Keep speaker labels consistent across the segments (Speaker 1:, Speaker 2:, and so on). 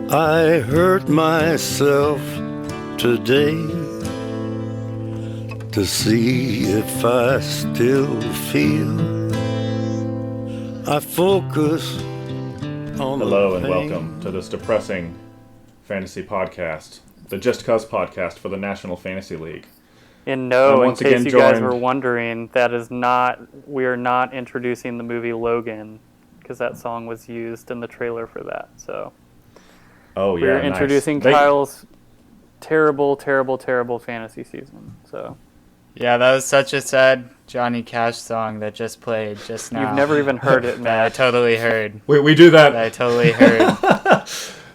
Speaker 1: I hurt myself today to see if I still feel. I focus on
Speaker 2: Hello
Speaker 1: the
Speaker 2: and
Speaker 1: pain.
Speaker 2: welcome to this depressing fantasy podcast, the Just Cause podcast for the National Fantasy League.
Speaker 3: And no,
Speaker 2: I'm
Speaker 3: in
Speaker 2: once
Speaker 3: case
Speaker 2: again
Speaker 3: you guys
Speaker 2: joined-
Speaker 3: were wondering, we are not introducing the movie Logan, because that song was used in the trailer for that. So
Speaker 2: Oh yeah,
Speaker 3: we're
Speaker 2: nice.
Speaker 3: introducing Kyle's terrible fantasy season. So
Speaker 4: Yeah, that was such a sad Johnny Cash song that just played just now.
Speaker 3: you've never even heard it,
Speaker 4: That I
Speaker 3: Matt.
Speaker 4: totally heard.
Speaker 2: We do
Speaker 4: That I
Speaker 2: that
Speaker 4: totally heard.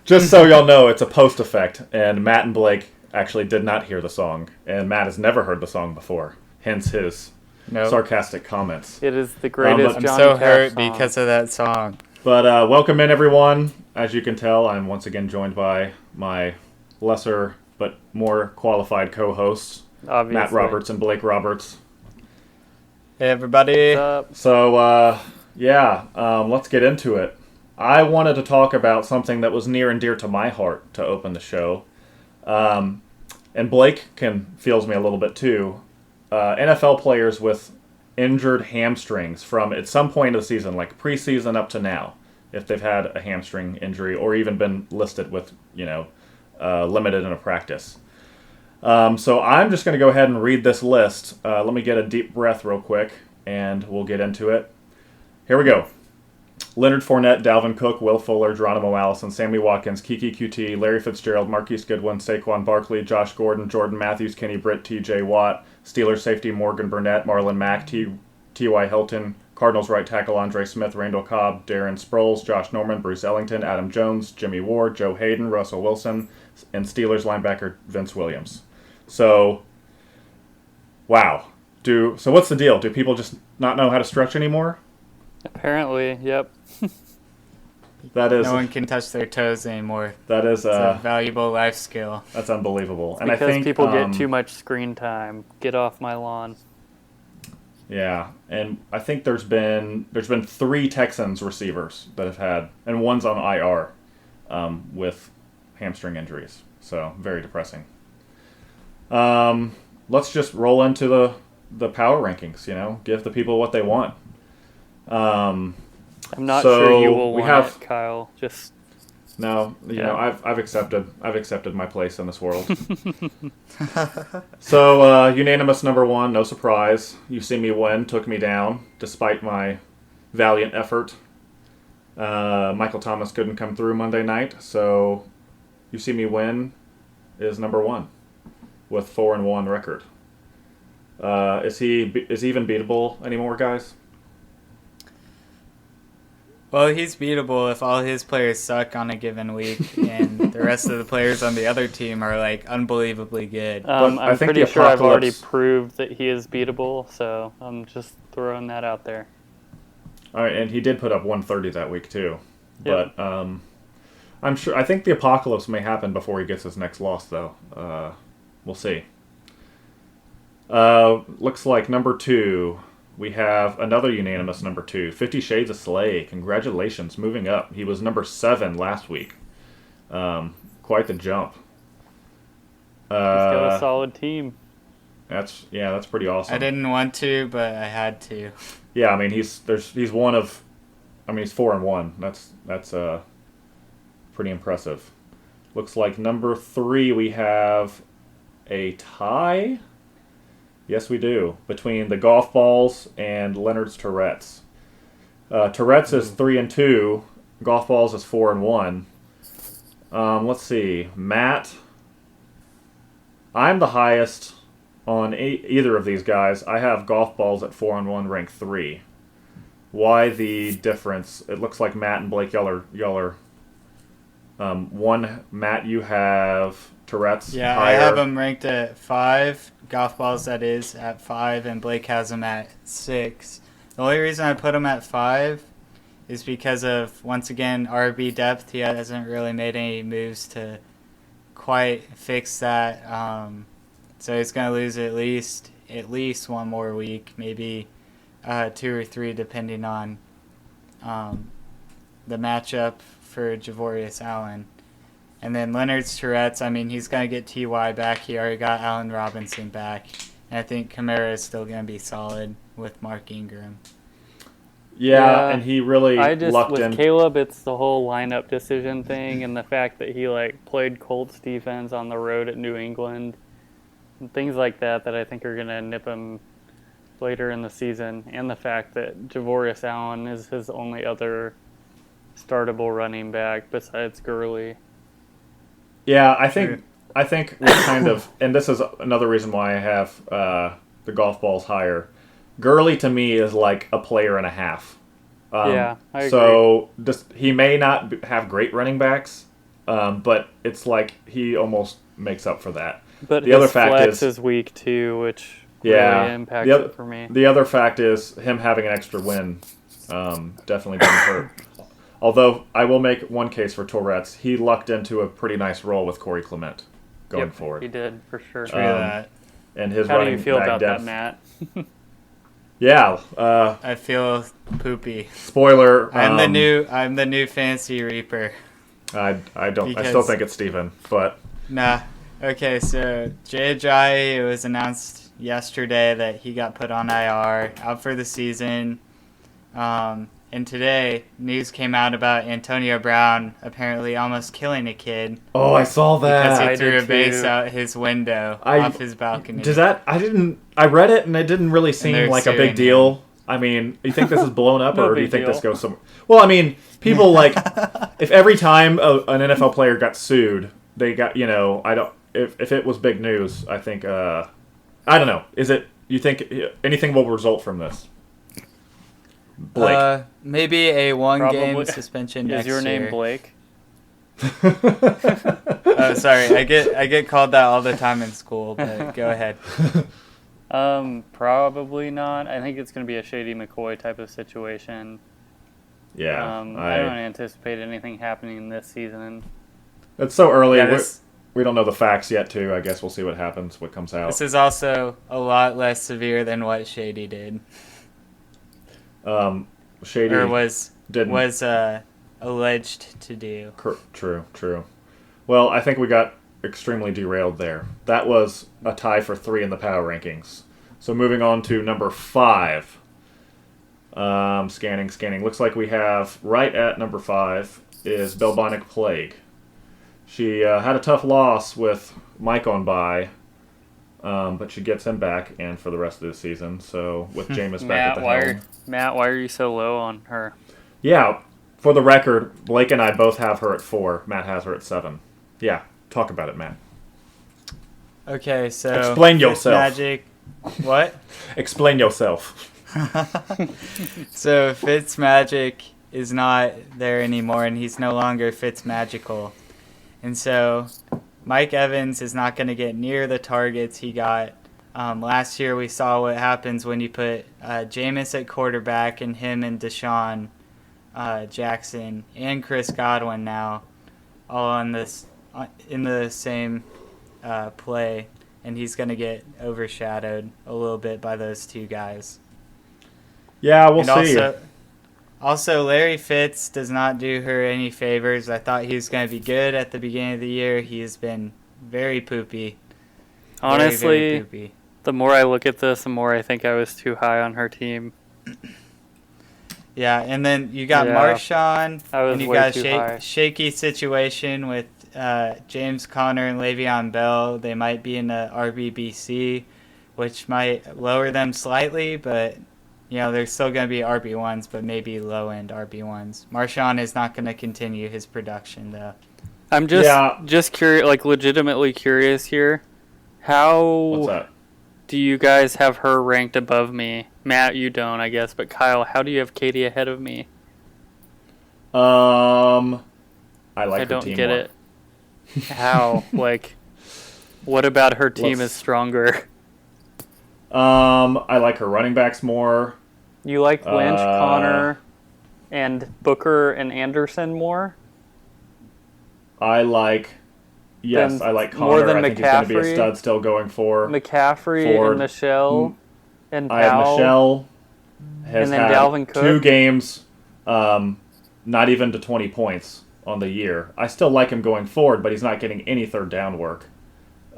Speaker 2: just so y'all know. It's a post effect, and Matt and Blake actually did not hear the song, and Matt has never heard the song before. Hence his
Speaker 4: Nope.
Speaker 2: sarcastic comments.
Speaker 3: It is the greatest
Speaker 4: I'm
Speaker 3: Johnny
Speaker 4: so
Speaker 3: Cash
Speaker 4: hurt
Speaker 3: song.
Speaker 4: because of that song.
Speaker 2: But welcome in, everyone. As you can tell, I'm once again joined by my lesser but more qualified co-hosts,
Speaker 3: Obviously.
Speaker 2: Matt Roberts and Blake Roberts.
Speaker 4: Hey, everybody.
Speaker 3: What's up?
Speaker 2: So, let's get into it. I wanted to talk about something that was near and dear to my heart to open the show. And Blake feels me a little bit too. NFL players with injured hamstrings from at some point of the season, like preseason up to now, if they've had a hamstring injury or even been listed with, limited in a practice. So I'm just going to go ahead and read this list. Let me get a deep breath real quick, and we'll get into it. Here we go. Leonard Fournette, Dalvin Cook, Will Fuller, Geronimo Allison, Sammy Watkins, Kiki QT, Larry Fitzgerald, Marquise Goodwin, Saquon Barkley, Josh Gordon, Jordan Matthews, Kenny Britt, TJ Watt, Steelers safety Morgan Burnett, Marlon Mack, T.Y. Hilton, Cardinals right tackle Andre Smith, Randall Cobb, Darren Sproles, Josh Norman, Bruce Ellington, Adam Jones, Jimmy Ward, Joe Hayden, Russell Wilson, and Steelers linebacker Vince Williams. So, wow. So what's the deal? Do people just not know how to stretch anymore?
Speaker 3: Apparently, yep.
Speaker 2: That is
Speaker 4: No one can touch their toes anymore.
Speaker 2: that is
Speaker 4: It's a valuable life skill.
Speaker 2: that's unbelievable. And
Speaker 3: Because
Speaker 2: I think
Speaker 3: people get too much screen time. Get off my lawn.
Speaker 2: Yeah, and I think there's been 3 Texans receivers that have had, and one's on IR with hamstring injuries. So very depressing. Let's just roll into the power rankings. Give the people what they want.
Speaker 3: I'm not
Speaker 2: So
Speaker 3: sure you will
Speaker 2: we
Speaker 3: want
Speaker 2: have-
Speaker 3: it, Kyle. Just
Speaker 2: No,
Speaker 3: Yeah.
Speaker 2: I've accepted my place in this world. So unanimous number 1, no surprise. You see me win, took me down despite my valiant effort. Michael Thomas couldn't come through Monday night, so you see me win is number 1 with 4-1 record. Is he even beatable anymore, guys?
Speaker 4: Well, he's beatable if all his players suck on a given week and the rest of the players on the other team are like unbelievably good.
Speaker 2: I
Speaker 3: I'm
Speaker 2: think
Speaker 3: pretty
Speaker 2: the
Speaker 3: sure I've already
Speaker 2: apocalypse-
Speaker 3: proved that he is beatable, so I'm just throwing that out there.
Speaker 2: All right, and he did put up 130 that week too.
Speaker 3: Yep.
Speaker 2: But I think the apocalypse may happen before he gets his next loss, though. We'll see. Looks like number 2, we have another unanimous number 2, 50 Shades of Slay. Congratulations, moving up. He was number 7 last week. Quite the jump.
Speaker 3: He's got a solid team.
Speaker 2: That's pretty awesome.
Speaker 4: I didn't want to, but I had to.
Speaker 2: Yeah, I mean he's 4-1. That's pretty impressive. Looks like number 3 we have a tie. Yes, we do, between the golf balls and Leonard's Tourette's. Tourette's is 3-2. Golf balls is 4-1. Let's see, Matt. I'm the highest on either of these guys. I have golf balls at 4-1, rank 3. Why the difference? It looks like Matt and Blake, y'all are one. Matt, you have Tourette's.
Speaker 4: Yeah,
Speaker 2: higher.
Speaker 4: I have him ranked at 5. Golf balls, that is, at 5, and Blake has him at 6. The only reason I put him at 5 is because of, once again, RB depth. He hasn't really made any moves to quite fix that. So he's going to lose at least one more week, maybe 2 or 3, depending on the matchup for Javorius Allen. And then Leonard's Tourette's, I mean, he's going to get T.Y. back. He already got Allen Robinson back. And I think Kamara is still going to be solid with Mark Ingram.
Speaker 2: Yeah, and he really
Speaker 3: I just
Speaker 2: lucked
Speaker 3: with
Speaker 2: in.
Speaker 3: Caleb, it's the whole lineup decision thing, and the fact that he like played Colts defense on the road at New England, and things like that I think are gonna nip him later in the season, and the fact that Javorius Allen is his only other startable running back besides Gurley.
Speaker 2: Yeah, I think we kind of, and this is another reason why I have the golf balls higher. Gurley to me is like a player and a half.
Speaker 3: Yeah, I agree.
Speaker 2: So he may not have great running backs, but it's like he almost makes up for that.
Speaker 3: But
Speaker 2: the
Speaker 3: his
Speaker 2: other fact
Speaker 3: flex
Speaker 2: is
Speaker 3: weak too, which
Speaker 2: yeah,
Speaker 3: really impacts
Speaker 2: the other,
Speaker 3: it for me.
Speaker 2: The other fact is him having an extra win definitely didn't hurt. Although I will make one case for Tourette's. He lucked into a pretty nice role with Corey Clement going forward.
Speaker 3: He did, for sure.
Speaker 4: True that.
Speaker 2: And his
Speaker 3: How do
Speaker 2: running
Speaker 3: you feel
Speaker 2: back
Speaker 3: about
Speaker 2: depth.
Speaker 3: that, Matt?
Speaker 2: Yeah.
Speaker 4: I feel poopy.
Speaker 2: Spoiler.
Speaker 4: I'm the new fantasy reaper.
Speaker 2: I don't. I
Speaker 4: Because-
Speaker 2: still think it's Steven, but
Speaker 4: Nah. Okay, so Jay Ajayi, it was announced yesterday that he got put on IR, out for the season. And today, news came out about Antonio Brown apparently almost killing a kid
Speaker 2: oh, I saw
Speaker 4: because
Speaker 2: that.
Speaker 4: he
Speaker 3: I
Speaker 4: threw a
Speaker 3: did
Speaker 4: base
Speaker 3: too.
Speaker 4: out his window
Speaker 2: I-
Speaker 4: off his balcony.
Speaker 2: Does that? I read it and it didn't really seem
Speaker 4: they're
Speaker 2: like a
Speaker 4: suing
Speaker 2: big deal. I mean, you think this is blown up,
Speaker 3: No
Speaker 2: or do you
Speaker 3: big
Speaker 2: think this
Speaker 3: deal.
Speaker 2: goes somewhere? Well, I mean, people like if every time an NFL player got sued, they got I don't. If it was big news, I think I don't know. Is it? You think anything will result from this? Blake.
Speaker 4: Maybe a one-game
Speaker 3: Probably.
Speaker 4: suspension
Speaker 3: Is
Speaker 4: next
Speaker 3: your name
Speaker 4: year.
Speaker 3: Blake?
Speaker 4: Oh, sorry. I get called that all the time in school, but go ahead.
Speaker 3: Probably not. I think it's going to be a Shady McCoy type of situation.
Speaker 2: Yeah,
Speaker 3: I don't anticipate anything happening this season.
Speaker 2: it's so early.
Speaker 4: Yeah,
Speaker 2: We don't know the facts yet, too. I guess we'll see what happens, what comes out.
Speaker 4: This is also a lot less severe than what Shady did,
Speaker 2: Shady
Speaker 4: or was
Speaker 2: didn't.
Speaker 4: alleged to do.
Speaker 2: True. Well, I think we got extremely derailed there. That was a tie for 3 in the power rankings. So moving on to number 5. Scanning. Looks like we have right at number 5 is Bubonic Plague. She had a tough loss with Mike on bye, but she gets him back and for the rest of the season. So with Jameis back at the helm.
Speaker 3: Matt, why are you so low on her?
Speaker 2: Yeah, for the record, Blake and I both have her at 4. Matt has her at 7. Yeah, talk about it, Matt.
Speaker 4: Okay, so
Speaker 2: Explain yourself.
Speaker 4: Magic. What?
Speaker 2: Explain yourself.
Speaker 4: So Fitzmagic is not there anymore, and he's no longer Fitzmagical. And so Mike Evans is not going to get near the targets he got. Last year we saw what happens when you put Jameis at quarterback and him and Deshaun Jackson and Chris Godwin now all on this in the same play, and he's going to get overshadowed a little bit by those two guys.
Speaker 2: Yeah, we'll
Speaker 4: And
Speaker 2: see.
Speaker 4: Also, Larry Fitz does not do her any favors. I thought he was going to be good at the beginning of the year. He has been very poopy.
Speaker 3: Honestly,
Speaker 4: very poopy.
Speaker 3: the more I look at this, the more I think I was too high on her team.
Speaker 4: Yeah, and then you got
Speaker 3: Yeah,
Speaker 4: Marshawn,
Speaker 3: I was
Speaker 4: and you
Speaker 3: way
Speaker 4: got
Speaker 3: too high.
Speaker 4: shaky situation with James Conner and Le'Veon Bell. They might be in the RBBC, which might lower them slightly, but they're still going to be RB1s, but maybe low-end RB1s. Marshawn is not going to continue his production, though.
Speaker 3: I'm just curious, like legitimately curious here.
Speaker 2: What's
Speaker 3: How
Speaker 2: that?
Speaker 3: do you guys have her ranked above me? Matt, you don't, I guess, but Kyle, how do you have Katie ahead of me?
Speaker 2: I like
Speaker 3: I
Speaker 2: her
Speaker 3: don't
Speaker 2: team
Speaker 3: get
Speaker 2: more.
Speaker 3: it. How? Like, what about her team
Speaker 2: Let's-
Speaker 3: is stronger?
Speaker 2: I like her running backs more.
Speaker 3: You like Lynch,
Speaker 2: Uh,
Speaker 3: Connor, and Booker and Anderson more?
Speaker 2: I like
Speaker 3: Then
Speaker 2: I like
Speaker 3: more
Speaker 2: Connor.
Speaker 3: than
Speaker 2: I think he's going to be a
Speaker 3: McCaffrey?
Speaker 2: stud still going for.
Speaker 3: McCaffrey
Speaker 2: Ford.
Speaker 3: and Michelle and
Speaker 2: I have
Speaker 3: Powell.
Speaker 2: Michelle has
Speaker 3: And then
Speaker 2: had
Speaker 3: Dalvin Cook?
Speaker 2: 2 games, not even to 20 points on the year. I still like him going forward, but he's not getting any third down work.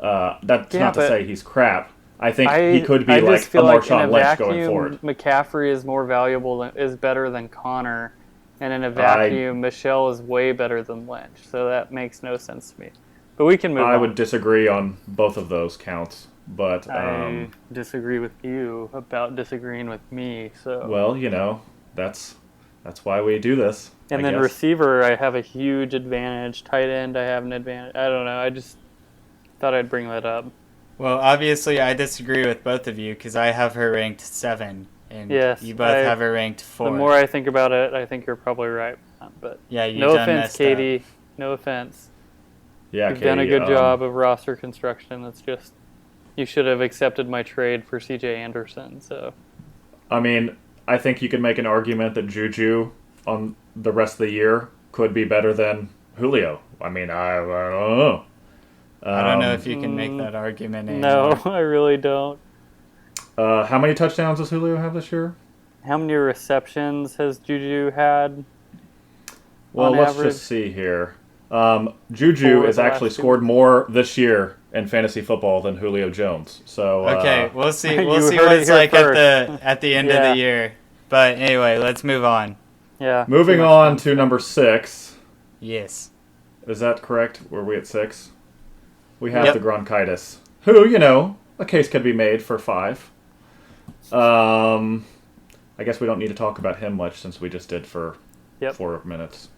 Speaker 2: That's
Speaker 3: Yeah,
Speaker 2: not to
Speaker 3: but
Speaker 2: say he's crap. I think he could be
Speaker 3: I
Speaker 2: like
Speaker 3: just
Speaker 2: a
Speaker 3: feel like
Speaker 2: Marshawn
Speaker 3: in a
Speaker 2: Lynch going
Speaker 3: vacuum,
Speaker 2: forward.
Speaker 3: McCaffrey is more valuable, is better than Connor. And in a vacuum, Michelle is way better than Lynch. So that makes no sense to me. But we can move on.
Speaker 2: I would disagree on both of those counts, but
Speaker 3: I disagree with you about disagreeing with me. So
Speaker 2: well, that's why we do this.
Speaker 3: and
Speaker 2: I
Speaker 3: then
Speaker 2: guess.
Speaker 3: receiver, I have a huge advantage. Tight end, I have an advantage. I don't know. I just thought I'd bring that up.
Speaker 4: Well, obviously, I disagree with both of you because I have her ranked 7, and
Speaker 3: Yes,
Speaker 4: you both have her ranked 4.
Speaker 3: The more I think about it, I think you're probably right. But
Speaker 4: yeah, you
Speaker 3: no
Speaker 4: done
Speaker 3: offense,
Speaker 4: messed
Speaker 3: Katie.
Speaker 4: up.
Speaker 3: No offense.
Speaker 2: Yeah,
Speaker 3: You've done a
Speaker 2: Katie,
Speaker 3: good job of roster construction. It's just you should have accepted my trade for C.J. Anderson. So
Speaker 2: I mean, I think you could make an argument that Juju on the rest of the year could be better than Julio. I mean, I don't know.
Speaker 4: I don't know if you can make that argument
Speaker 3: no,
Speaker 4: anymore.
Speaker 3: I really don't.
Speaker 2: How many touchdowns does Julio have this year?
Speaker 3: How many receptions has Juju had?
Speaker 2: Well,
Speaker 3: on
Speaker 2: let's
Speaker 3: average?
Speaker 2: just see here. Juju
Speaker 3: 4
Speaker 2: has
Speaker 3: the
Speaker 2: actually
Speaker 3: last 2
Speaker 2: scored more this year in fantasy football than Julio Jones. So
Speaker 4: Okay, we'll see.
Speaker 3: You
Speaker 4: We'll see
Speaker 3: heard
Speaker 4: what
Speaker 3: it
Speaker 4: it's
Speaker 3: here
Speaker 4: like
Speaker 3: first.
Speaker 4: at the end of
Speaker 3: Yeah.
Speaker 4: the year. But anyway, let's move on.
Speaker 3: Yeah.
Speaker 2: moving
Speaker 3: too much
Speaker 2: on
Speaker 3: fun.
Speaker 2: to number 6.
Speaker 4: Yes.
Speaker 2: Is that correct? Were we at 6? We have
Speaker 4: Yep.
Speaker 2: the Bronchitis, who, a case could be made for 5. I guess we don't need to talk about him much since we just did for
Speaker 3: Yep.
Speaker 2: 4 minutes.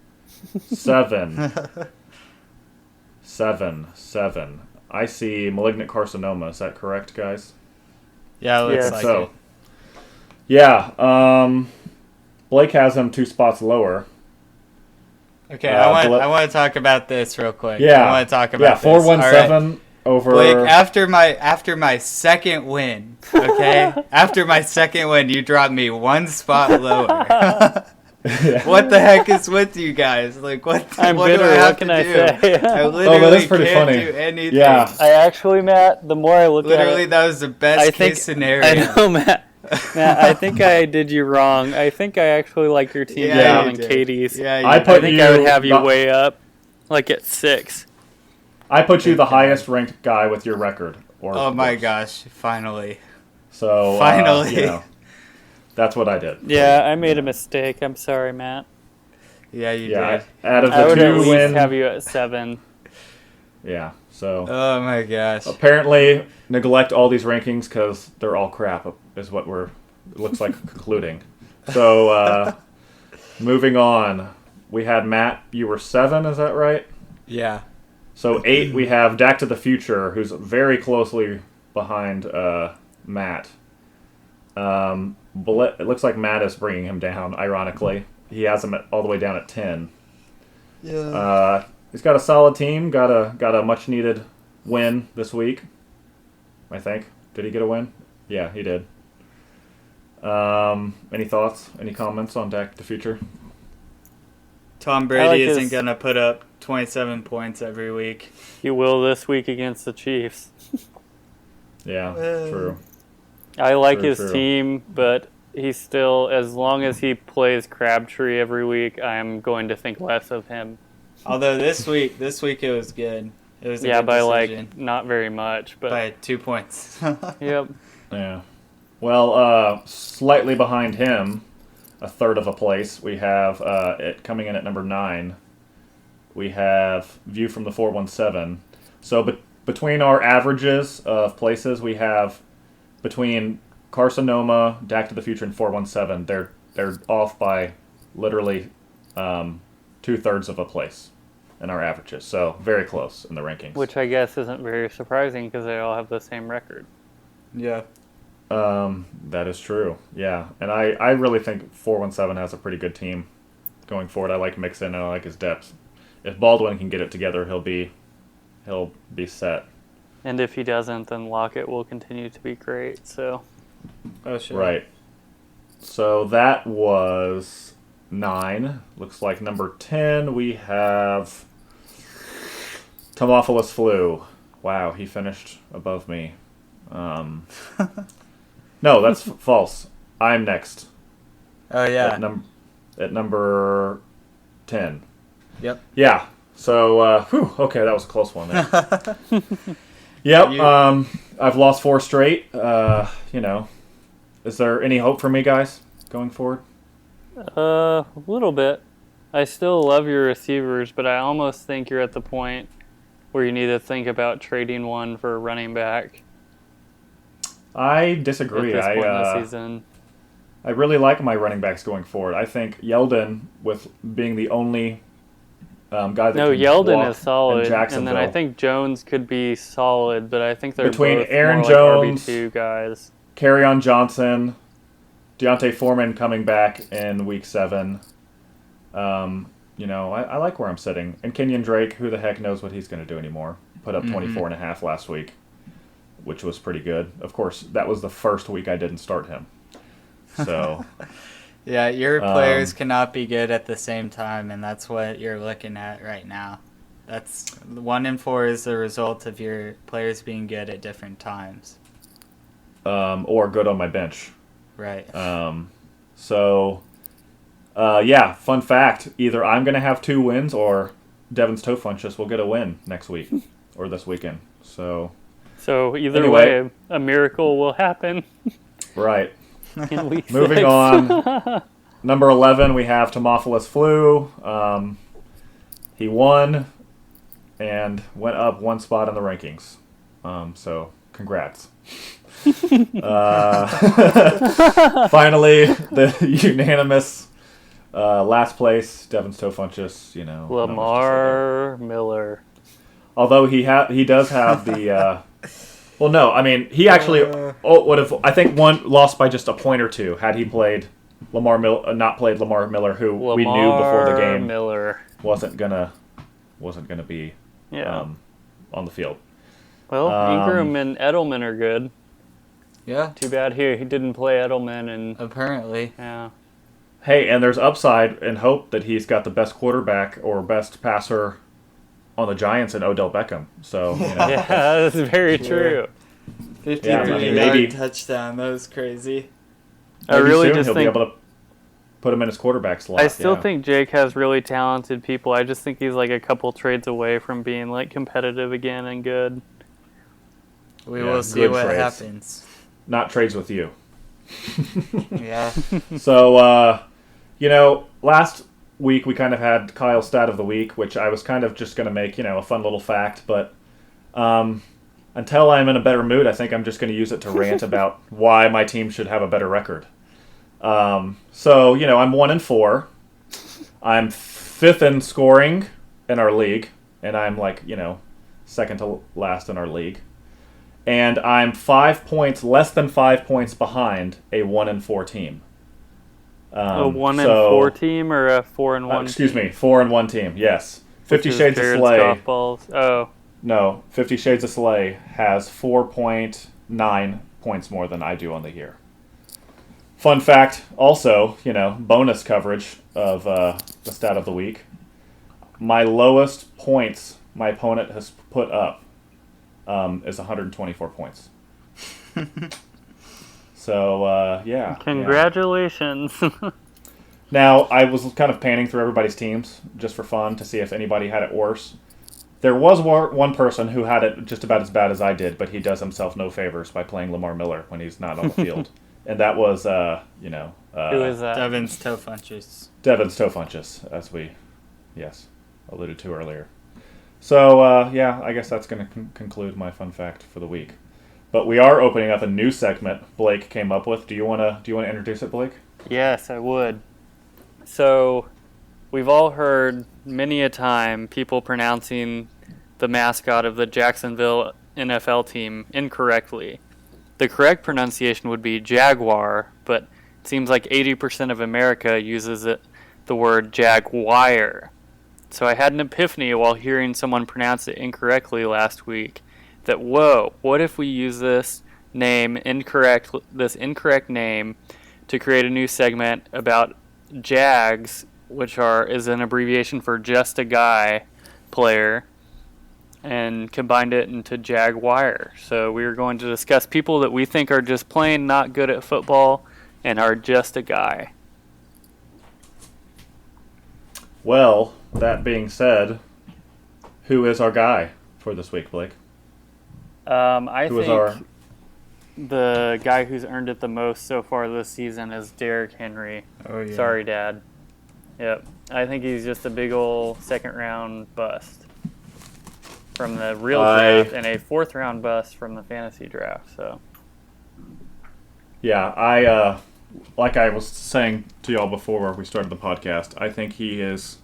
Speaker 2: 7. 7. I see malignant carcinoma. Is that correct, guys?
Speaker 4: Yeah, looks
Speaker 3: Yes.
Speaker 4: like
Speaker 2: So,
Speaker 4: it.
Speaker 2: yeah. Blake has him 2 spots lower.
Speaker 4: Okay, I
Speaker 2: Bla-
Speaker 4: want to talk about this real quick.
Speaker 2: Yeah.
Speaker 4: I want to talk about
Speaker 2: Yeah,
Speaker 4: this.
Speaker 2: 417 over.
Speaker 4: Blake, after my second win, okay? After my second win, you dropped me 1 spot lower.
Speaker 2: Yeah.
Speaker 4: What the heck is with you guys? Like, what
Speaker 3: I'm
Speaker 4: what
Speaker 3: bitter.
Speaker 4: do I have
Speaker 3: What can
Speaker 4: to
Speaker 3: I
Speaker 4: do?
Speaker 3: say?
Speaker 4: I
Speaker 2: Oh,
Speaker 4: literally
Speaker 2: that is pretty
Speaker 4: can't
Speaker 2: funny.
Speaker 4: do anything.
Speaker 2: Yeah.
Speaker 3: I actually, Matt, the more I look
Speaker 4: Literally,
Speaker 3: at it,
Speaker 4: that was the best
Speaker 3: I
Speaker 4: case
Speaker 3: think
Speaker 4: scenario.
Speaker 3: I know, Matt. Matt, I think I did you wrong. I think I actually like your team
Speaker 4: Yeah,
Speaker 3: better
Speaker 4: you
Speaker 3: than
Speaker 4: did.
Speaker 3: Katie's.
Speaker 4: Yeah, you
Speaker 2: I
Speaker 4: did.
Speaker 2: put
Speaker 3: I think I would
Speaker 2: you
Speaker 3: have you
Speaker 2: not-
Speaker 3: way up, like at 6.
Speaker 2: I put you the
Speaker 4: Okay.
Speaker 2: highest ranked guy with your record. Or
Speaker 4: Oh my
Speaker 2: worse.
Speaker 4: gosh! Finally.
Speaker 2: So
Speaker 4: Finally.
Speaker 2: that's what I did.
Speaker 3: Yeah, I made a mistake. I'm sorry, Matt.
Speaker 4: Yeah, you
Speaker 2: Yeah.
Speaker 4: did.
Speaker 2: Out of
Speaker 3: I
Speaker 2: the
Speaker 3: would at
Speaker 2: 2
Speaker 3: least
Speaker 2: win.
Speaker 3: have you at 7.
Speaker 2: Yeah. So
Speaker 4: Oh my gosh.
Speaker 2: apparently neglect all these rankings because they're all crap. Is what it looks like concluding. So moving on, we had Matt. You were 7. Is that right?
Speaker 4: Yeah.
Speaker 2: So 8, we have Back to the Future, who's very closely behind Matt. It looks like Matt is bringing him down, ironically. He has him all the way down at 10.
Speaker 4: Yeah.
Speaker 2: He's got a solid team, got a much-needed win this week, I think. Did he get a win? Yeah, he did. Any thoughts? Any comments on Back to the Future?
Speaker 4: Tom Brady
Speaker 3: like
Speaker 4: isn't
Speaker 3: his-
Speaker 4: gonna put up 27 points every week.
Speaker 3: You will this week against the Chiefs.
Speaker 2: Yeah,
Speaker 4: Well.
Speaker 2: true.
Speaker 3: I like
Speaker 2: True,
Speaker 3: his
Speaker 2: true.
Speaker 3: team, but he's still, as long as he plays Crabtree every week, I'm going to think less of him.
Speaker 4: Although this week it was good. It was a
Speaker 3: Yeah,
Speaker 4: good
Speaker 3: by
Speaker 4: decision.
Speaker 3: like not very much, but
Speaker 4: by 2 points.
Speaker 3: yep.
Speaker 2: Yeah. Well, slightly behind him, a third of a place, we have it coming in at number 9. We have View from the 417. So between our averages of places, we have between Carcinoma, Back to the Future, and 417. They're off by literally 2/3 of a place in our averages. So very close in the rankings.
Speaker 3: Which I guess isn't very surprising because they all have the same record.
Speaker 4: Yeah.
Speaker 2: That is true. Yeah, and I really think 417 has a pretty good team going forward. I like Mixon and I like his depth. If Baldwin can get it together, he'll be set.
Speaker 3: And if he doesn't, then Lockett will continue to be great. So
Speaker 4: Oh, sure.
Speaker 2: Right. So that was 9. Looks like number 10 we have Tomophilus Flu. Wow, he finished above me. No, that's false. I'm next.
Speaker 4: Oh, yeah.
Speaker 2: At number 10.
Speaker 4: Yep.
Speaker 2: Yeah. So, okay, that was a close one there. Yep. I've lost 4 straight. Is there any hope for me, guys, going forward?
Speaker 3: A little bit. I still love your receivers, but I almost think you're at the point where you need to think about trading one for a running back
Speaker 2: I
Speaker 3: at
Speaker 2: disagree.
Speaker 3: this point in the season.
Speaker 2: I really like my running backs going forward. I think Yeldon, with being the only guy that
Speaker 3: No,
Speaker 2: can
Speaker 3: Yeldon
Speaker 2: walk
Speaker 3: is solid,
Speaker 2: in Jacksonville.
Speaker 3: and then I think Jones could be solid, but I think they're
Speaker 2: Between
Speaker 3: both
Speaker 2: Aaron
Speaker 3: more
Speaker 2: Jones,
Speaker 3: like RB2 guys.
Speaker 2: Kerryon Johnson, Deontay Foreman coming back in week 7. I like where I'm sitting. And Kenyon Drake, who the heck knows what he's going to do anymore? Put up 24.5 last week, which was pretty good. Of course, that was the first week I didn't start him. So,
Speaker 4: Yeah, your players cannot be good at the same time, and that's what you're looking at right now. That's 1 and 4 is the result of your players being good at different times.
Speaker 2: or good on my bench.
Speaker 4: Right.
Speaker 2: Fun fact. Either I'm going to have 2 wins or Devin's Toe Funchess will get a win next week or this weekend. So,
Speaker 3: either
Speaker 2: Anyway.
Speaker 3: way, a miracle will happen
Speaker 2: right.
Speaker 3: in week
Speaker 2: Moving
Speaker 3: 6.
Speaker 2: on. Number 11, we have Tomophilus Flu. He won and went up 1 spot in the rankings. So, congrats. Finally, the unanimous last place, Devin's Toe Funchess,
Speaker 3: Lamar Miller.
Speaker 2: Although he does have the well, no, I mean he actually would have. I think lost by just a point or 2 had he played not played Lamar Miller, who we knew before the game
Speaker 3: Miller.
Speaker 2: wasn't gonna be
Speaker 3: Yeah.
Speaker 2: on the field.
Speaker 3: Well, Ingram and Edelman are good.
Speaker 4: Yeah,
Speaker 3: Too bad he didn't play Edelman, and
Speaker 4: apparently.
Speaker 3: yeah.
Speaker 2: Hey, and there's upside and hope that he's got the best quarterback or best passer on the Giants in Odell Beckham. So
Speaker 3: Yeah, that's very true.
Speaker 4: 53
Speaker 2: Yeah, I mean,
Speaker 4: yard
Speaker 2: maybe-
Speaker 4: touchdown. That was crazy.
Speaker 3: I
Speaker 2: maybe
Speaker 3: really
Speaker 2: soon
Speaker 3: just
Speaker 2: he'll
Speaker 3: think
Speaker 2: be able to put him in his quarterback slot.
Speaker 3: I still
Speaker 2: yeah.
Speaker 3: think Jake has really talented people. I just think he's like a couple trades away from being like competitive again and good.
Speaker 4: We
Speaker 2: Yeah,
Speaker 4: will see
Speaker 2: good
Speaker 4: what
Speaker 2: trades.
Speaker 4: happens.
Speaker 2: Not trades with you.
Speaker 4: Yeah.
Speaker 2: So, last week we kind of had Kyle's stat of the week, which I was kind of just going to make, a fun little fact. But until I'm in a better mood, I think I'm just going to use it to rant about why my team should have a better record. I'm 1 and 4. I'm 5th in scoring in our league, and I'm second to last in our league. And I'm 5 points, less than 5 points behind a 1 and 4 team.
Speaker 3: A 1 and 4 team or a 4 and 1?
Speaker 2: Excuse me, 4 and 1 team. Yes, 50
Speaker 3: Which is
Speaker 2: Shades of
Speaker 3: Jared's
Speaker 2: Slay.
Speaker 3: golf balls. Oh,
Speaker 2: No, 50 Shades of Slay has 4.9 points more than I do on the year. Fun fact, also, bonus coverage of the stat of the week. My lowest points my opponent has put up is 124 points. So, yeah.
Speaker 3: congratulations.
Speaker 2: Now, I was kind of panning through everybody's teams just for fun to see if anybody had it worse. There was one person who had it just about as bad as I did, but he does himself no favors by playing Lamar Miller when he's not on the field. And that was,
Speaker 3: Who is that?
Speaker 4: Devin's Toe Funchess.
Speaker 2: Devin's Toe Funchess, as we, alluded to earlier. So, I guess that's going to conclude my fun fact for the week. But we are opening up a new segment Blake came up with. Do you want to introduce it, Blake?
Speaker 3: Yes, I would. So, we've all heard many a time people pronouncing the mascot of the Jacksonville NFL team incorrectly. The correct pronunciation would be Jaguar, but it seems like 80% of America uses the word Jaguar. So I had an epiphany while hearing someone pronounce it incorrectly last week that, whoa, what if we use this incorrect name to create a new segment about Jags, which is an abbreviation for just a guy player, and combined it into Jaguar. So we are going to discuss people that we think are just plain not good at football and are just a guy.
Speaker 2: Well, that being said, who is our guy for this week, Blake?
Speaker 3: I
Speaker 2: Who is
Speaker 3: think
Speaker 2: our...
Speaker 3: the guy who's earned it the most so far this season is Derrick Henry.
Speaker 4: Oh yeah.
Speaker 3: Sorry, Dad. Yep. I think he's just a big ol' second-round bust from the real draft and a fourth-round bust from the fantasy draft. So.
Speaker 2: Yeah, I like I was saying to y'all before we started the podcast, I think he is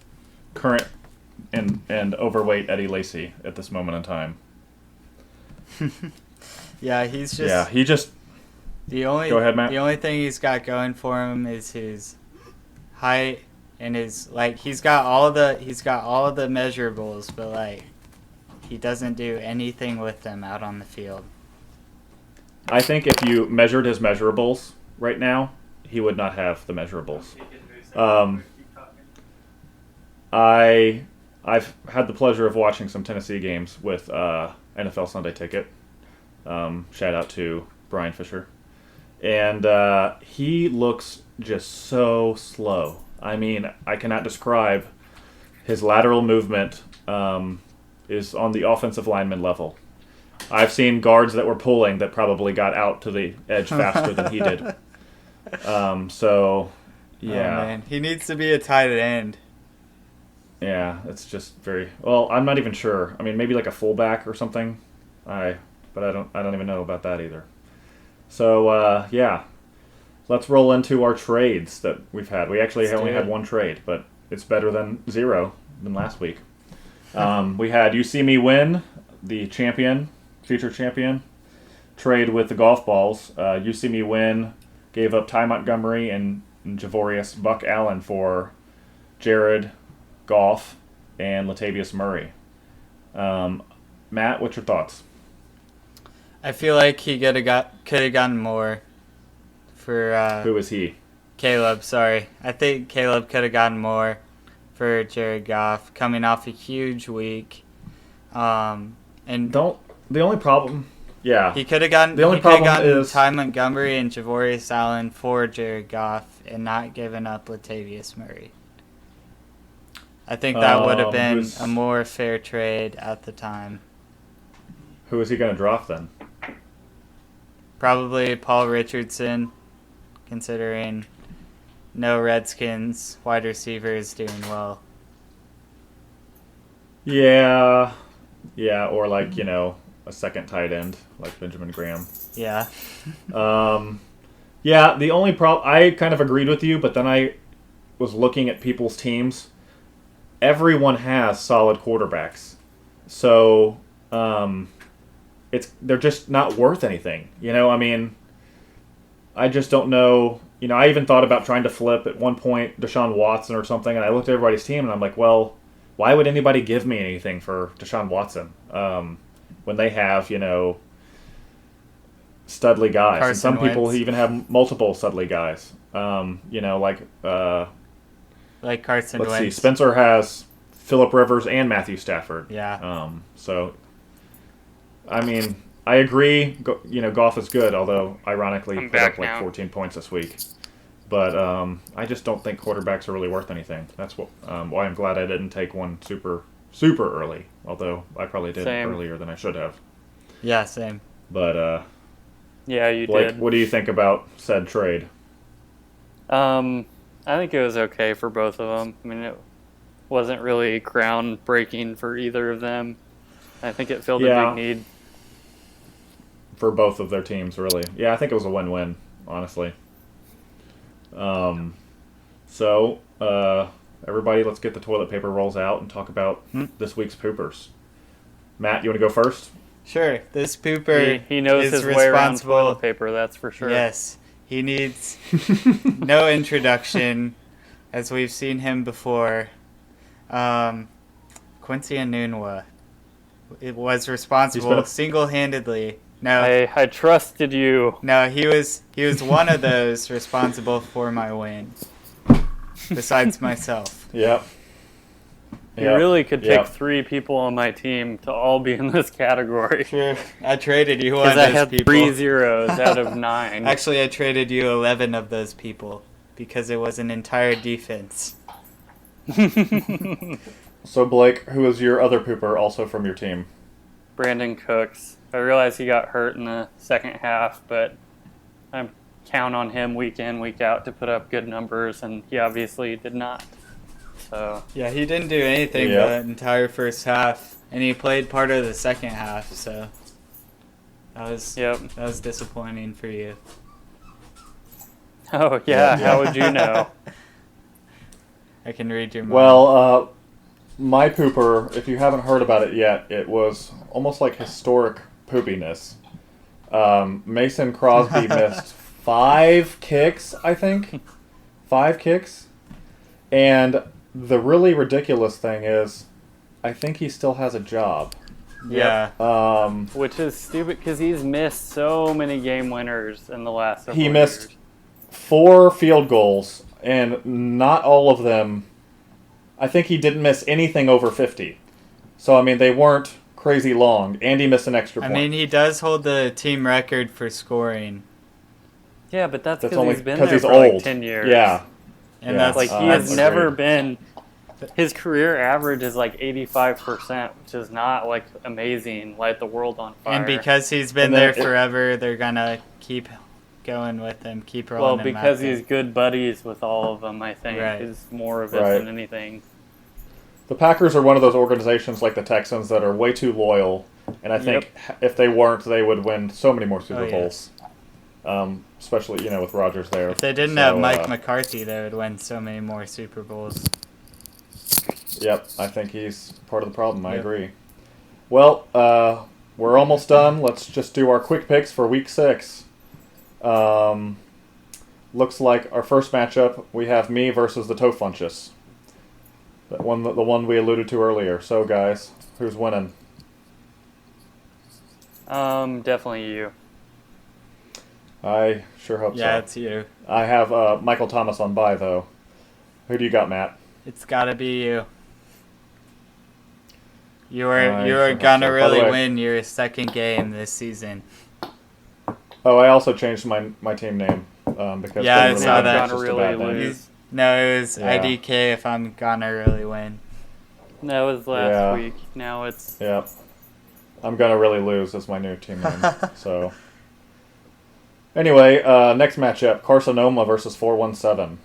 Speaker 2: current and overweight Eddie Lacy at this moment in time.
Speaker 4: Yeah, he's just.
Speaker 2: Yeah, he just...
Speaker 4: The only
Speaker 2: Go ahead, Matt.
Speaker 4: The only thing he's got going for him is his height and his he's got all of the measurables, but like he doesn't do anything with them out on the field.
Speaker 2: I think if you measured his measurables right now, he would not have the measurables. I've had the pleasure of watching some Tennessee games with NFL Sunday Ticket. Shout out to Brian Fisher. And he looks just so slow. I mean, I cannot describe his lateral movement is on the offensive lineman level. I've seen guards that were pulling that probably got out to the edge faster than he did. So, yeah.
Speaker 4: Oh, man. He needs to be a tight end.
Speaker 2: Yeah, it's just very... Well, I'm not even sure. I mean, maybe like a fullback or something. But I don't even know about that either. So, yeah. Let's roll into our trades that we've had. We actually only had one trade, but it's better than zero than last week. We had You See Me Win, the champion, future champion, trade with the golf balls. You See Me Win gave up Ty Montgomery and Javorius Buck Allen for Jared Goff and Latavius Murray. Matt, what's your thoughts?
Speaker 4: I feel like he could have gotten more for
Speaker 2: Who is he?
Speaker 4: Caleb. Sorry, I think Caleb could have gotten more for Jared Goff coming off a huge week. And
Speaker 2: The only problem, yeah,
Speaker 4: he could have gotten
Speaker 2: the only problem is
Speaker 4: Ty Montgomery and Javorius Allen for Jared Goff and not given up Latavius Murray. I think that would have been a more fair trade at the time.
Speaker 2: Who is he going to draft then?
Speaker 4: Probably Paul Richardson, considering no Redskins wide receiver is doing well.
Speaker 2: Yeah, or like, a second tight end like Benjamin Graham.
Speaker 4: Yeah.
Speaker 2: Yeah, the only problem, I kind of agreed with you, but then I was looking at people's teams. Everyone has solid quarterbacks. So, they're just not worth anything. I mean, I just don't know. I even thought about trying to flip at one point Deshaun Watson or something, and I looked at everybody's team, and I'm like, well, why would anybody give me anything for Deshaun Watson when they have, studly guys?
Speaker 4: Carson
Speaker 2: and some people
Speaker 4: Wentz.
Speaker 2: even have multiple studly guys.
Speaker 4: Like Carson
Speaker 2: Let's
Speaker 4: Wentz.
Speaker 2: see. Spencer has Phillip Rivers and Matthew Stafford.
Speaker 4: Yeah.
Speaker 2: So, I mean, I agree. Goff is good, although ironically
Speaker 3: I'm
Speaker 2: put up
Speaker 3: back
Speaker 2: like
Speaker 3: now.
Speaker 2: 14 points this week. But I just don't think quarterbacks are really worth anything. That's why I'm glad I didn't take one super early. Although I probably did
Speaker 3: Same.
Speaker 2: earlier than I should have.
Speaker 4: Yeah, same.
Speaker 2: But
Speaker 3: Yeah, you
Speaker 2: Blake,
Speaker 3: did.
Speaker 2: what do you think about said trade?
Speaker 3: I think it was okay for both of them. I mean, it wasn't really groundbreaking for either of them. I think it filled a
Speaker 2: Yeah.
Speaker 3: big need.
Speaker 2: For both of their teams, really. Yeah, I think it was a win-win, honestly. So, everybody, let's get the toilet paper rolls out and talk about this week's poopers. Matt, you want to go first?
Speaker 4: Sure. This pooper
Speaker 3: He knows
Speaker 4: is
Speaker 3: his way around
Speaker 4: responsible.
Speaker 3: toilet paper, that's for sure.
Speaker 4: Yes. He needs no introduction, as we've seen him before. Quincy Enunwa. It was responsible single-handedly. No,
Speaker 3: I trusted you.
Speaker 4: no, he was one of those responsible for my win. Besides myself.
Speaker 2: Yep.
Speaker 3: You really could pick 3 people on my team to all be in this category.
Speaker 4: Sure. I traded you one
Speaker 3: Because
Speaker 4: of
Speaker 3: I
Speaker 4: those
Speaker 3: had
Speaker 4: people.
Speaker 3: 3 zeros out of 9.
Speaker 4: Actually, I traded you 11 of those people because it was an entire defense.
Speaker 2: So Blake, who is your other pooper also from your team?
Speaker 3: Brandon Cooks. I realize he got hurt in the second half, but I count on him week in, week out to put up good numbers, and he obviously did not. So
Speaker 4: Yeah, he didn't do anything
Speaker 2: Yep.
Speaker 4: the entire first half, and he played part of the second half. So
Speaker 3: yep.
Speaker 4: that was disappointing for you.
Speaker 3: Oh yeah, how would you know?
Speaker 4: I can read your mind.
Speaker 2: Well, my pooper, if you haven't heard about it yet, it was almost like historic poopiness. Mason Crosby missed 5 kicks, I think. 5 kicks. And the really ridiculous thing is, I think he still has a job.
Speaker 4: yeah,
Speaker 3: Which is stupid because he's missed so many game winners in the last several
Speaker 2: He missed
Speaker 3: years.
Speaker 2: 4 field goals, and not all of them. I think he didn't miss anything over 50. So, I mean, they weren't crazy long. And he missed an extra
Speaker 4: I
Speaker 2: point.
Speaker 4: mean he does hold the team record for scoring,
Speaker 3: Yeah, but that's
Speaker 2: That's
Speaker 3: because
Speaker 2: only
Speaker 3: he's been
Speaker 2: because
Speaker 3: there
Speaker 2: he's
Speaker 3: for
Speaker 2: old.
Speaker 3: like 10 years.
Speaker 2: Yeah.
Speaker 4: and
Speaker 2: Yeah.
Speaker 4: that's
Speaker 3: Like, he
Speaker 2: That's
Speaker 3: has never
Speaker 2: agreed.
Speaker 3: been. His career average is like 85%, which is not like amazing. Light the world on fire.
Speaker 4: and because he's been
Speaker 2: And then
Speaker 4: there
Speaker 2: it-
Speaker 4: forever, they're gonna keep going with him, keep rolling
Speaker 3: well,
Speaker 4: him
Speaker 3: because
Speaker 4: out there.
Speaker 3: he's good buddies with all of them, I think
Speaker 4: Right.
Speaker 3: is more of it
Speaker 2: Right.
Speaker 3: than anything.
Speaker 2: The Packers are one of those organizations like the Texans that are way too loyal, and I think if they weren't, they would win so many more Super
Speaker 4: Oh,
Speaker 2: Bowls. Especially with Rodgers there.
Speaker 4: If they didn't
Speaker 2: So,
Speaker 4: have Mike McCarthy, they would win so many more Super Bowls.
Speaker 2: Yep, I think he's part of the problem. I
Speaker 4: Yep.
Speaker 2: agree. Well, we're almost done. Let's just do our quick picks for Week 6. Looks like our first matchup, we have me versus the Toe Funchess. The one we alluded to earlier. So, guys, who's winning?
Speaker 3: Definitely you.
Speaker 2: I sure hope
Speaker 4: Yeah,
Speaker 2: so.
Speaker 4: it's you.
Speaker 2: I have Michael Thomas on bye, though. Who do you got, Matt?
Speaker 4: It's gotta be you. You
Speaker 2: I
Speaker 4: are
Speaker 2: sure hope
Speaker 4: gonna
Speaker 2: so. By the
Speaker 4: really
Speaker 2: way-
Speaker 4: win your second game this season.
Speaker 2: Oh, I also changed my team name because
Speaker 4: Yeah, I
Speaker 2: didn't
Speaker 4: saw
Speaker 2: win.
Speaker 4: that.
Speaker 2: It's just a
Speaker 3: Gonna
Speaker 2: bad
Speaker 3: really
Speaker 2: name.
Speaker 3: lose.
Speaker 4: No, it was
Speaker 2: Yeah.
Speaker 4: IDK if I'm gonna really win.
Speaker 3: That was last
Speaker 2: Yeah.
Speaker 3: week. Now it's
Speaker 2: Yep. I'm gonna really lose as my new team name. So anyway, next matchup: Carcinoma versus 417.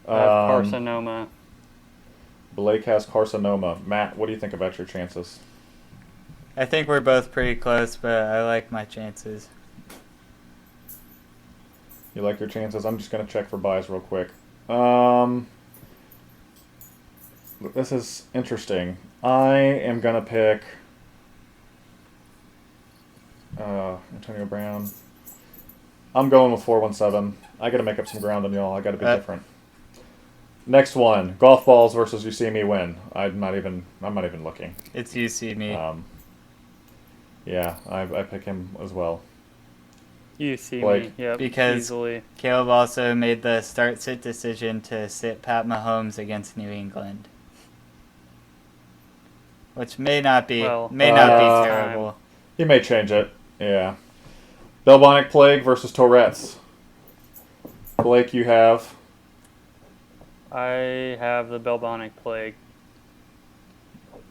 Speaker 3: carcinoma.
Speaker 2: Blake has Carcinoma. Matt, what do you think about your chances?
Speaker 4: I think we're both pretty close, but I like my chances.
Speaker 2: You like your chances? I'm just gonna check for buys real quick. This is interesting. I am gonna pick Antonio Brown. I'm going with 417. I gotta make up some ground on y'all. I gotta be different. Next one: golf balls versus You See Me Win. I'm not even looking.
Speaker 4: It's you see me.
Speaker 2: Yeah, I pick him as well.
Speaker 3: You see
Speaker 2: Blake.
Speaker 3: me. Yep.
Speaker 4: Because-
Speaker 3: easily.
Speaker 4: Caleb also made the start-sit decision to sit Pat Mahomes against New England, which may not be
Speaker 3: Well,
Speaker 4: terrible.
Speaker 2: He may change it. Yeah. Bubonic Plague versus Tourette's. Blake, you have.
Speaker 3: I have the bubonic plague.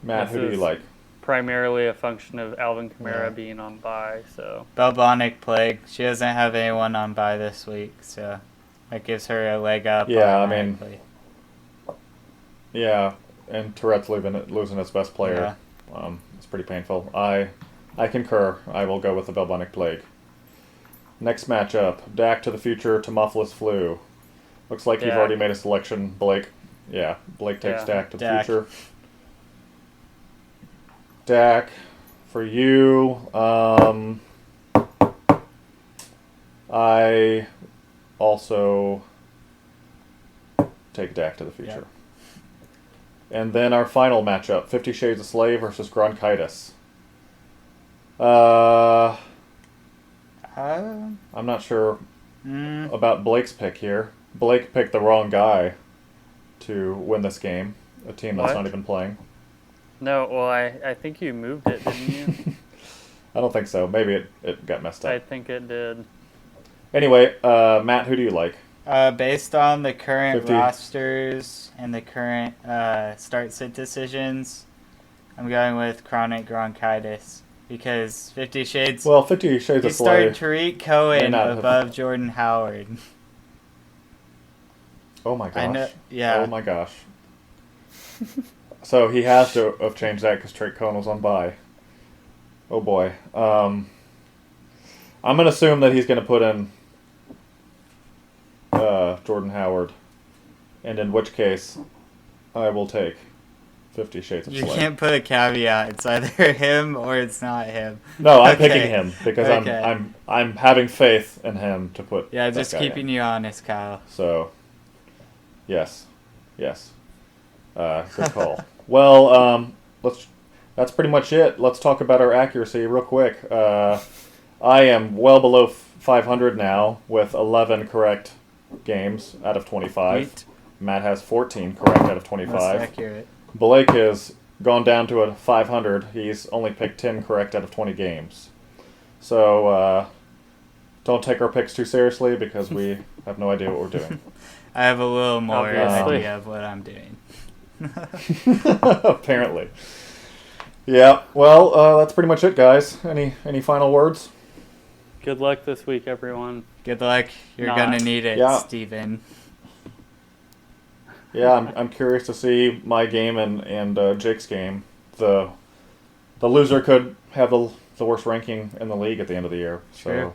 Speaker 2: Matt,
Speaker 3: This
Speaker 2: who do you
Speaker 3: is-
Speaker 2: like?
Speaker 3: Primarily a function of Alvin Kamara
Speaker 4: Yeah.
Speaker 3: being on bye. So
Speaker 4: Bubonic plague. She doesn't have anyone on bye this week, so that gives her a leg up.
Speaker 2: Yeah, I mean,
Speaker 4: automatically.
Speaker 2: Yeah, and Tourette's losing its best player. It's pretty painful. I concur. I will go with the Bubonic Plague. Next matchup: Dak to the future, Tomophilus flu. Looks like you've
Speaker 3: Dak.
Speaker 2: already made a selection, Blake. Yeah, Blake takes
Speaker 3: Yeah.
Speaker 2: Dak to the
Speaker 4: Dak.
Speaker 2: future. Dak, for you, I also take Dak to the future. And then our final matchup: 50 Shades of Slave versus Bronchitis. I'm not sure about Blake's pick here. Blake picked the wrong guy to win this game. A team that's
Speaker 3: What?
Speaker 2: not even playing.
Speaker 3: no, well I think you moved it, didn't you?
Speaker 2: I don't think so. Maybe it got messed
Speaker 3: I
Speaker 2: up.
Speaker 3: think it did.
Speaker 2: Anyway, Matt, who do you like?
Speaker 4: Based on the current
Speaker 2: 50.
Speaker 4: rosters and the current start-sit decisions, I'm going with chronic bronchitis because 50 Shades.
Speaker 2: Well, 50 Shades
Speaker 4: He
Speaker 2: of Slay.
Speaker 4: started Tariq Cohen
Speaker 2: not have-
Speaker 4: above Jordan Howard.
Speaker 2: Oh my gosh.
Speaker 4: I know. Yeah.
Speaker 2: Oh my gosh. So he has to have changed that because Tariq Cohen was on bye. Oh boy. I'm going to assume that he's going to put in Jordan Howard. And in which case, I will take 50 Shades of
Speaker 4: You
Speaker 2: Slay.
Speaker 4: can't put a caveat. It's either him or it's not him.
Speaker 2: No, I'm
Speaker 4: Okay.
Speaker 2: picking him because
Speaker 4: Okay.
Speaker 2: I'm having faith in him to put.
Speaker 4: Yeah,
Speaker 2: that
Speaker 4: just
Speaker 2: guy
Speaker 4: keeping
Speaker 2: in.
Speaker 4: you honest, Kyle.
Speaker 2: So, yes. Good call. Well, that's pretty much it. Let's talk about our accuracy real quick. I am well below 500 now with 11 correct games out of 25.
Speaker 4: Sweet.
Speaker 2: Matt has 14 correct out of
Speaker 4: Most
Speaker 2: 25.
Speaker 4: accurate.
Speaker 2: Blake has gone down to a 500. He's only picked 10 correct out of 20 games. So, don't take our picks too seriously because we have no idea what we're doing.
Speaker 4: I have a little more
Speaker 3: Obviously.
Speaker 4: idea of what I'm doing.
Speaker 2: Apparently. Yeah, well, that's pretty much it, guys. Any final words?
Speaker 3: Good luck this week, everyone.
Speaker 4: Good luck. You're
Speaker 3: Not.
Speaker 4: gonna need it,
Speaker 2: Yeah.
Speaker 4: Steven.
Speaker 2: Yeah, I'm curious to see my game and Jake's game. The loser could have the worst ranking in the league at the end of the year. So
Speaker 4: True.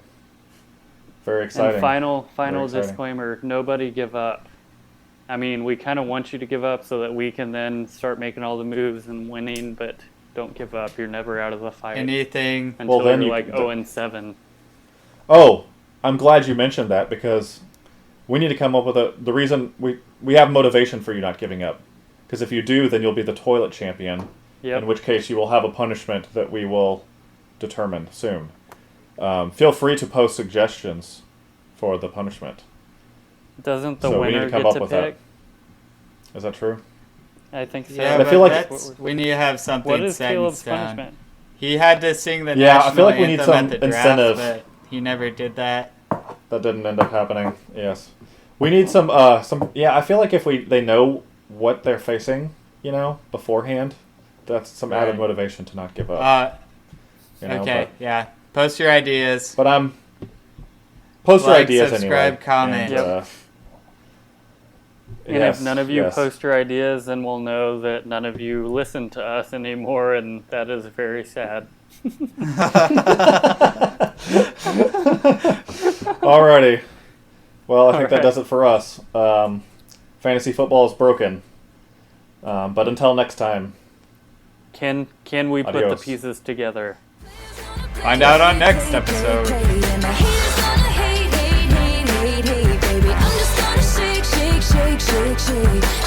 Speaker 2: very exciting.
Speaker 3: And final
Speaker 2: Very exciting.
Speaker 3: disclaimer: nobody give up. I mean, we kind of want you to give up so that we can then start making all the moves and winning, but don't give up. You're never out of the fight
Speaker 4: Anything.
Speaker 3: until
Speaker 2: Well, then
Speaker 3: you're
Speaker 2: you-
Speaker 3: like 0-7.
Speaker 2: Oh, I'm glad you mentioned that because we need to come up with the reason we have motivation for you not giving up. Because if you do, then you'll be the toilet champion.
Speaker 3: Yep.
Speaker 2: In which case you will have a punishment that we will determine soon. Feel free to post suggestions for the punishment.
Speaker 3: Doesn't the
Speaker 2: So we need to
Speaker 3: winner
Speaker 2: come
Speaker 3: get
Speaker 2: up
Speaker 3: to
Speaker 2: with that.
Speaker 3: pick?
Speaker 2: Is that true?
Speaker 3: I think so.
Speaker 4: Yeah,
Speaker 2: I
Speaker 4: but
Speaker 2: feel like-
Speaker 4: that's, we need to have something
Speaker 3: What is
Speaker 4: set in
Speaker 3: Caleb's
Speaker 4: stone.
Speaker 3: punishment?
Speaker 4: He had to sing the
Speaker 2: Yeah, I
Speaker 4: national
Speaker 2: feel like we need
Speaker 4: anthem
Speaker 2: some
Speaker 4: at the draft,
Speaker 2: incentive.
Speaker 4: but he never did that.
Speaker 2: That didn't end up happening. Yes, we need some. Yeah, I feel like if they know what they're facing, beforehand, that's some added
Speaker 4: Right.
Speaker 2: motivation to not give up.
Speaker 4: Okay, yeah. Post your ideas.
Speaker 2: But I'm post your
Speaker 4: Like,
Speaker 2: ideas
Speaker 4: subscribe,
Speaker 2: anyway.
Speaker 4: comment.
Speaker 2: And,
Speaker 3: And
Speaker 2: yes,
Speaker 3: if none of you
Speaker 2: yes.
Speaker 3: post your ideas, then we'll know that none of you listen to us anymore, and that is very sad.
Speaker 2: Alrighty. Well, I think that
Speaker 3: Alright.
Speaker 2: does it for us. Fantasy football is broken. But until next time,
Speaker 3: Can we put the
Speaker 2: Adios.
Speaker 3: pieces together?
Speaker 4: Find out on next episode.
Speaker 5: And my haters gonna hate, baby. I'm just gonna shake, shake, shake, shake, shake.